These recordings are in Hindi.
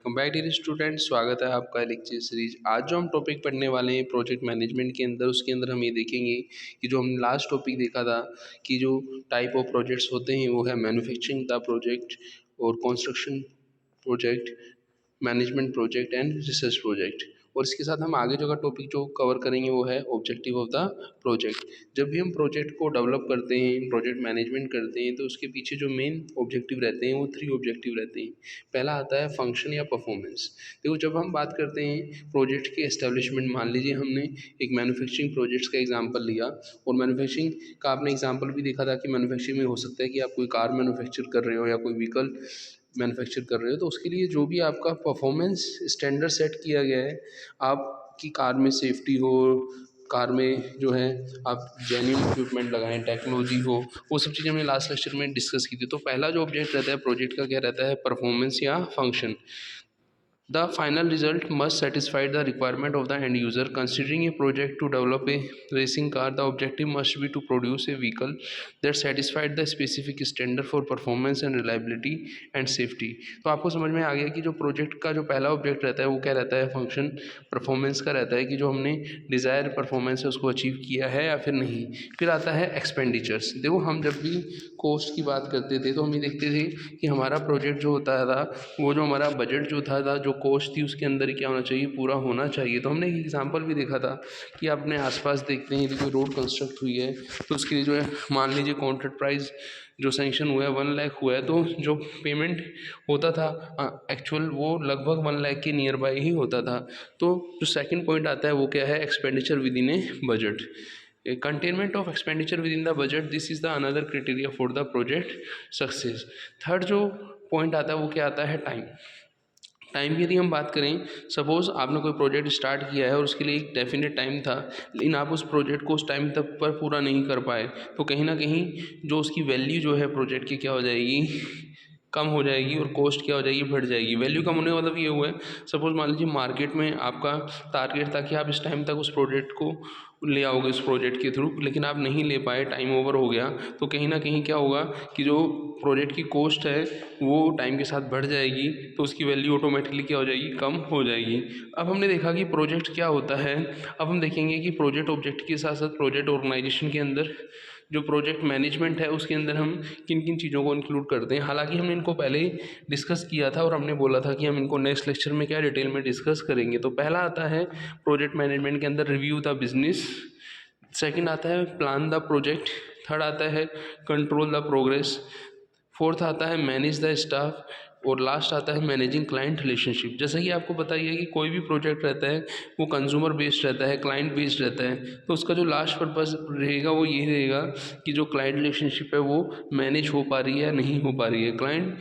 बैक डियर स्टूडेंट, स्वागत है आपका लेक्चर सीरीज। आज जो हम टॉपिक पढ़ने वाले हैं प्रोजेक्ट मैनेजमेंट के अंदर, उसके अंदर हम ये देखेंगे कि जो हमने लास्ट टॉपिक देखा था कि जो टाइप ऑफ प्रोजेक्ट्स होते हैं वो है मैन्युफैक्चरिंग द प्रोजेक्ट और construction project, management project and research project. और इसके साथ हम आगे जो का टॉपिक जो कवर करेंगे वो है ऑब्जेक्टिव ऑफ द प्रोजेक्ट। जब भी हम प्रोजेक्ट को डेवलप करते हैं, प्रोजेक्ट मैनेजमेंट करते हैं, तो उसके पीछे जो मेन ऑब्जेक्टिव रहते हैं वो 3 ऑब्जेक्टिव रहते हैं। पहला आता है फंक्शन या परफॉर्मेंस। देखो, जब हम बात करते हैं प्रोजेक्ट के एस्टेब्लिशमेंट, मान लीजिए हमने एक मैन्युफैक्चरिंग प्रोजेक्ट्स का एग्जांपल लिया और मैन्युफैक्चरिंग का आपने एग्जांपल भी देखा था कि मैन्युफैक्चरिंग में हो सकता है कि आप कोई कार मैन्युफैक्चर कर रहे हो या कोई व्हीकल मैन्युफैक्चर कर रहे हो, तो उसके लिए जो भी आपका परफॉर्मेंस स्टैंडर्ड सेट किया गया है, आपकी कार में सेफ्टी हो, कार में जो है आप जेन्युइन इक्विपमेंट लगाएं, टेक्नोलॉजी हो, वो सब चीज़ें हमने लास्ट लेक्चर में डिस्कस की थी। तो पहला जो ऑब्जेक्ट रहता है प्रोजेक्ट का क्या रहता है, परफॉर्मेंस या function. The final result must satisfy the requirement of the end user. Considering a project to develop a racing car, the objective must be to produce a vehicle that satisfied the specific standard for performance and reliability and safety. तो आपको समझ में आ गया कि जो प्रोजेक्ट का जो पहला ऑब्जेक्ट रहता है वो क्या रहता है, फंक्शन परफॉर्मेंस का रहता है कि जो हमने डिज़ायर परफॉर्मेंस है उसको अचीव किया है या फिर नहीं। फिर आता है एक्सपेंडिचर्स। देखो, हम जब भी कॉस्ट की बात करते थे तो हम ये देखते थे कि हमारा प्रोजेक्ट जो होता था, वो जो हमारा बजट जो था जो कॉस्ट थी उसके अंदर ही क्या होना चाहिए, पूरा होना चाहिए। तो हमने एक एग्जांपल भी देखा था कि अपने आसपास देखते हैं कि कोई रोड कंस्ट्रक्ट हुई है तो उसके लिए जो है मान लीजिए कॉन्ट्रैक्ट प्राइस जो सैंक्शन हुआ है 1 लाख हुआ है, तो जो पेमेंट होता था एक्चुअल वो लगभग 1 लाख के नियर बाई ही होता था। तो जो सेकंड पॉइंट आता है वो क्या है, expenditure with in A budget. Containment of expenditure with in the budget, this is the another criteria for the project success. Third जो पॉइंट आता है वो क्या आता है, टाइम। टाइम की यदि हम बात करें, सपोज़ आपने कोई प्रोजेक्ट स्टार्ट किया है और उसके लिए एक डेफिनेट टाइम था, लेकिन आप उस प्रोजेक्ट को उस टाइम तक पर पूरा नहीं कर पाए, तो कहीं ना कहीं जो उसकी वैल्यू जो है प्रोजेक्ट की क्या हो जाएगी, कम हो जाएगी और कॉस्ट क्या हो जाएगी, बढ़ जाएगी। वैल्यू कम होने का मतलब ये हुआ है, सपोज मान लीजिए मार्केट में आपका टारगेट था कि आप इस टाइम तक उस प्रोजेक्ट को ले आओगे उस प्रोजेक्ट के थ्रू, लेकिन आप नहीं ले पाए, टाइम ओवर हो गया, तो कहीं ना कहीं क्या होगा कि जो प्रोजेक्ट की कॉस्ट है वो टाइम के साथ बढ़ जाएगी, तो उसकी वैल्यू ऑटोमेटिकली क्या हो जाएगी, कम हो जाएगी। अब हमने देखा कि प्रोजेक्ट क्या होता है, अब हम देखेंगे कि प्रोजेक्ट ऑब्जेक्ट के साथ साथ प्रोजेक्ट ऑर्गेनाइजेशन के अंदर जो प्रोजेक्ट मैनेजमेंट है उसके अंदर हम किन किन चीज़ों को इंक्लूड करते हैं। हालांकि हमने इनको पहले ही डिस्कस किया था और हमने बोला था कि हम इनको नेक्स्ट लेक्चर में क्या डिटेल में डिस्कस करेंगे। तो पहला आता है प्रोजेक्ट मैनेजमेंट के अंदर रिव्यू द बिजनेस, सेकंड आता है प्लान द प्रोजेक्ट, थर्ड आता है कंट्रोल द प्रोग्रेस, फोर्थ आता है मैनेज द स्टाफ, और लास्ट आता है मैनेजिंग क्लाइंट रिलेशनशिप। जैसा कि आपको पता ही है कि कोई भी प्रोजेक्ट रहता है वो कंज्यूमर बेस्ड रहता है, क्लाइंट बेस्ड रहता है, तो उसका जो लास्ट पर्पस रहेगा वो ये रहेगा कि जो क्लाइंट रिलेशनशिप है वो मैनेज हो पा रही है या नहीं हो पा रही है। क्लाइंट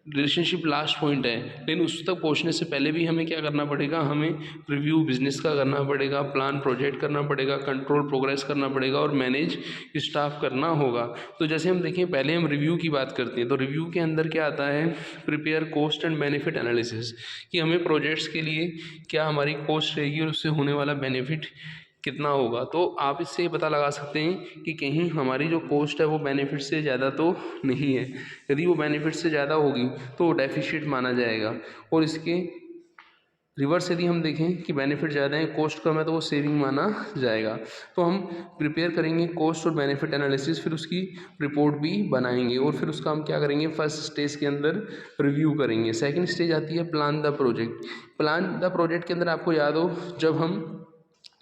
रिलेशनशिप लास्ट पॉइंट है, लेकिन उस तक पहुंचने से पहले भी हमें क्या करना पड़ेगा, हमें रिव्यू बिजनेस का करना पड़ेगा, प्लान प्रोजेक्ट करना पड़ेगा, कंट्रोल प्रोग्रेस करना पड़ेगा और मैनेज स्टाफ करना होगा। तो जैसे हम देखें, पहले हम रिव्यू की बात करते हैं, तो रिव्यू के अंदर क्या आता है, prepare cost and benefit analysis, कि हमें प्रोजेक्ट्स के लिए क्या हमारी कॉस्ट रहेगी और उससे होने वाला बेनिफिट कितना होगा। तो आप इससे पता लगा सकते हैं कि कहीं हमारी जो कॉस्ट है वो बेनिफिट से ज़्यादा तो नहीं है। यदि वो बेनिफिट से ज़्यादा होगी तो वो डेफिशिट माना जाएगा, और इसके रिवर्स यदि हम देखें कि बेनिफिट ज़्यादा है, कॉस्ट कम है, तो वो सेविंग माना जाएगा। तो हम प्रिपेयर करेंगे कॉस्ट और बेनिफिट एनालिसिस, फिर उसकी रिपोर्ट भी बनाएंगे और फिर उसका हम क्या करेंगे, फर्स्ट स्टेज के अंदर रिव्यू करेंगे। सेकंड स्टेज आती है plan the project. Plan the project के अंदर आपको याद हो, जब हम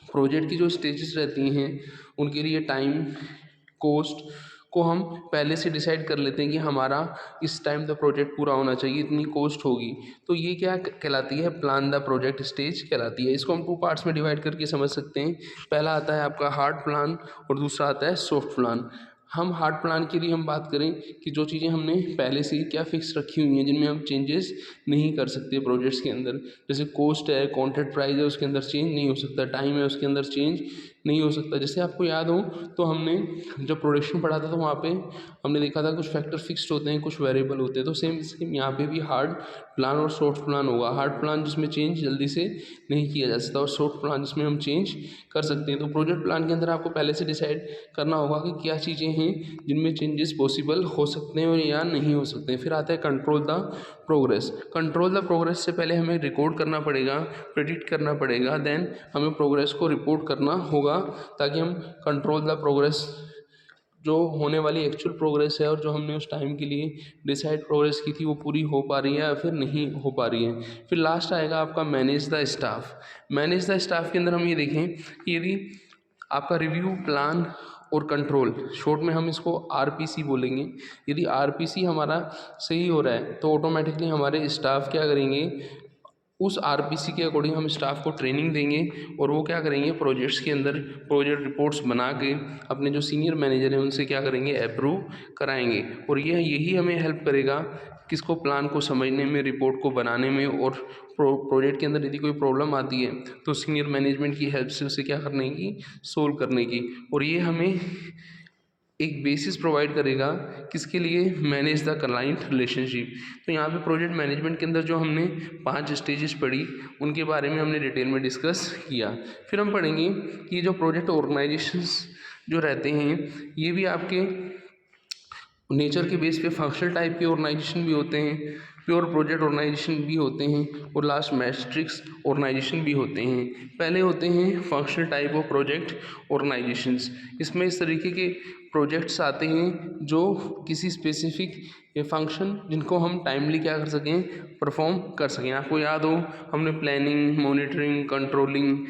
प्रोजेक्ट की जो स्टेजेस रहती हैं उनके लिए टाइम, कॉस्ट को हम पहले से डिसाइड कर लेते हैं कि हमारा इस टाइम द प्रोजेक्ट पूरा होना चाहिए, इतनी कॉस्ट होगी, तो ये क्या कहलाती है, प्लान द प्रोजेक्ट स्टेज कहलाती है। इसको हम 2 पार्ट्स में डिवाइड करके समझ सकते हैं। पहला आता है आपका हार्ड प्लान और दूसरा आता है सॉफ्ट प्लान। हम हार्ड प्लान के लिए हम बात करें कि जो चीज़ें हमने पहले से ही क्या फिक्स रखी हुई हैं, जिनमें हम चेंजेस नहीं कर सकते प्रोजेक्ट्स के अंदर, जैसे कॉस्ट है, कॉन्ट्रैक्ट प्राइस है, उसके अंदर चेंज नहीं हो सकता, टाइम है उसके अंदर चेंज नहीं हो सकता। जैसे आपको याद हो तो हमने जब प्रोडक्शन पढ़ा था तो वहाँ पे हमने देखा था कुछ फैक्टर फिक्स्ड होते हैं, कुछ वेरिएबल होते हैं, तो सेम सेम यहाँ पे भी हार्ड प्लान और सॉफ्ट प्लान होगा। हार्ड प्लान जिसमें चेंज जल्दी से नहीं किया जा सकता और सॉफ्ट प्लान जिसमें हम चेंज कर सकते हैं। तो प्रोजेक्ट प्लान के अंदर आपको पहले से डिसाइड करना होगा कि क्या चीज़ें हैं जिनमें चेंजेस पॉसिबल हो सकते हैं और या नहीं हो सकते हैं। फिर आता है control the progress. Control the progress से पहले हमें रिकॉर्ड करना पड़ेगा, प्रेडिक्ट करना पड़ेगा, देन हमें प्रोग्रेस को रिपोर्ट करना होगा ताकि हम कंट्रोल द प्रोग्रेस, जो होने वाली एक्चुअल प्रोग्रेस है और जो हमने उस टाइम के लिए डिसाइड प्रोग्रेस की थी वो पूरी हो पा रही है या फिर नहीं हो पा रही है। फिर लास्ट आएगा आपका manage the staff. Manage the staff के अंदर हम ये देखें कि यदि आपका रिव्यू, प्लान और कंट्रोल, शॉर्ट में हम इसको आरपीसी बोलेंगे, यदि आरपीसी हमारा सही हो रहा है तो ऑटोमेटिकली हमारे स्टाफ क्या करेंगे, उस आरपीसी के अकॉर्डिंग हम स्टाफ को ट्रेनिंग देंगे और वो क्या करेंगे, प्रोजेक्ट्स के अंदर प्रोजेक्ट रिपोर्ट्स बना के अपने जो सीनियर मैनेजर हैं उनसे क्या करेंगे, अप्रूव कराएंगे। और यही हमें हेल्प करेगा किसको, प्लान को समझने में, रिपोर्ट को बनाने में, और प्रोजेक्ट के अंदर यदि कोई प्रॉब्लम आती है तो सीनियर मैनेजमेंट की हेल्प से उसे क्या करने की, सोल्व करने की। और ये हमें एक बेसिस प्रोवाइड करेगा किसके लिए, मैनेज द क्लाइंट रिलेशनशिप। तो यहाँ पे प्रोजेक्ट मैनेजमेंट के अंदर जो हमने 5 स्टेजेस पढ़ी उनके बारे में हमने डिटेल में डिस्कस किया। फिर हम पढ़ेंगे कि जो प्रोजेक्ट ऑर्गेनाइजेशंस जो रहते हैं ये भी आपके नेचर के बेस पे फंक्शनल टाइप के ऑर्गेनाइजेशन भी होते हैं, प्योर प्रोजेक्ट ऑर्गेनाइजेशन भी होते हैं, और लास्ट मैट्रिक्स ऑर्गेनाइजेशन भी होते हैं। पहले होते हैं functional type of project organisations. इसमें इस तरीके के प्रोजेक्ट्स आते हैं जो किसी स्पेसिफिक फंक्शन जिनको हम टाइमली क्या कर सकें, परफॉर्म कर सकें। आपको याद हो हमने प्लानिंग, मॉनिटरिंग, कंट्रोलिंग,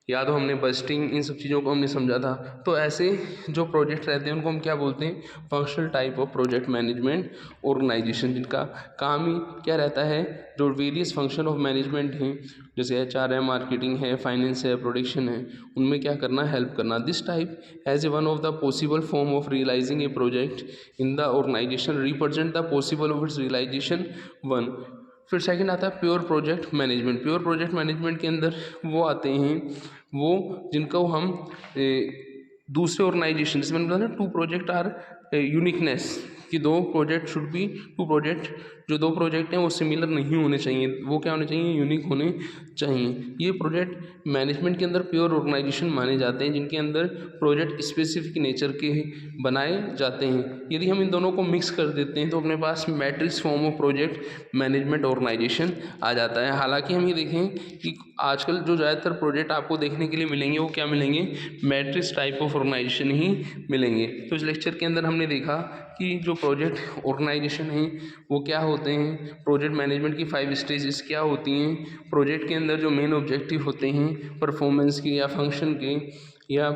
या तो हमने बस्टिंग, इन सब चीज़ों को हमने समझा था। तो ऐसे जो प्रोजेक्ट रहते हैं उनको हम क्या बोलते हैं, functional type of project management organisation, जिनका काम ही क्या रहता है, जो वेरियस फंक्शन ऑफ मैनेजमेंट हैं जैसे एचआर है, मार्केटिंग है, फाइनेंस है, प्रोडक्शन है, उनमें क्या करना, हेल्प करना। This type as a one of the possible form of realising a project in the organisation represent the possible of its realisation one. फिर सेकंड आता है pure project management. Pure project management के अंदर वो आते हैं वो जिनको हम दूसरे ऑर्गेनाइजेशन, जिसमें मैंने बताया ना, 2 प्रोजेक्ट आर यूनिकनेस, कि 2 प्रोजेक्ट शुड बी 2 प्रोजेक्ट, जो 2 प्रोजेक्ट हैं वो सिमिलर नहीं होने चाहिए, वो क्या होने चाहिए, यूनिक होने चाहिए। ये प्रोजेक्ट मैनेजमेंट के अंदर प्योर ऑर्गेनाइजेशन माने जाते हैं जिनके अंदर प्रोजेक्ट स्पेसिफिक नेचर के बनाए जाते हैं। यदि हम इन दोनों को मिक्स कर देते हैं तो अपने पास matrix form of project management organisation आ जाता है। हालांकि हम ये देखें कि आजकल जो ज़्यादातर प्रोजेक्ट आपको देखने के लिए मिलेंगे वो क्या मिलेंगे, मैट्रिक्स टाइप ऑफ ऑर्गेनाइजेशन ही मिलेंगे। तो इस लेक्चर के अंदर हमने देखा कि जो प्रोजेक्ट ऑर्गेनाइजेशन है वो क्या होते हैं, प्रोजेक्ट मैनेजमेंट की 5 स्टेजेस क्या होती हैं, प्रोजेक्ट के अंदर जो मेन ऑब्जेक्टिव होते हैं परफॉर्मेंस के या फंक्शन के या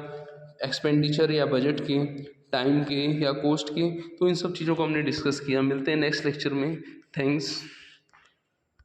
एक्सपेंडिचर या बजट के, टाइम के या कॉस्ट के, तो इन सब चीज़ों को हमने डिस्कस किया। मिलते हैं नेक्स्ट लेक्चर में। थैंक्स।